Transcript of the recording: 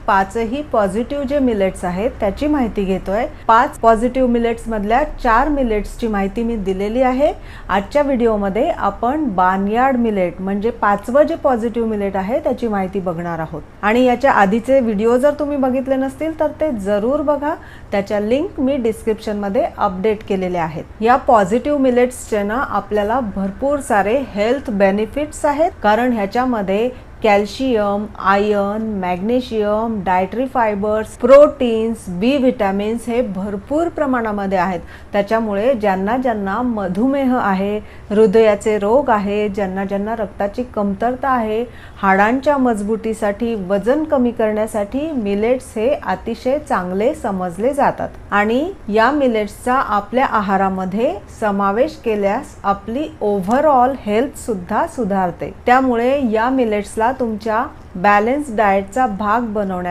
पाचही पॉझिटिव्ह जे मिलेट्स आहेत त्याची माहिती घेतोय। 5 पॉझिटिव्ह मिलेट्स मधल्या 4 मिलेट्सची माहिती मी दिलेली आहे। आजच्या व्हिडिओमध्ये आपण बार्नयार्ड मिलेट म्हणजे पाचवं जे पॉझिटिव्ह मिलेट आहे त्याची माहिती बघणार आहोत। आणि याच्या आधीचे व्हिडिओ जर तुम्ही बघितले नसतील तर ते जरूर बघा, त्याच्या लिंक मी डिस्क्रिप्शन मध्ये अपडेट केलेले आहेत। या पॉझिटिव्ह मिलेट्सचे ना आपल्याला भरपूर सारे हेल्थ बेनिफिट्स आहेत, कारण ह्याच्यामध्ये calcium, iron, magnesium, dietary fibres, proteins, B vitamins हे भरपूर प्रमाणामध्ये आहेत। त्याच्यामुळे ज्यांना ज्यांना मधुमेह आहे, हृदयाचे रोग आहे, ज्यांना ज्यांना रक्ताची कमतरता आहे, हाडांच्या मजबूतीसाठी, वजन कमी करण्यासाठी मिलेट्स हे अतिशय चांगले समजले जातात। आणि या मिलेट्सचा आपल्या आहारामध्ये समावेश केल्यास आपली ओव्हरऑल हेल्थ सुद्धा सुधारते। त्यामुळे या मिलेट्सला तुमच्या बॅलन्स डाएटचा भाग बनवण्यात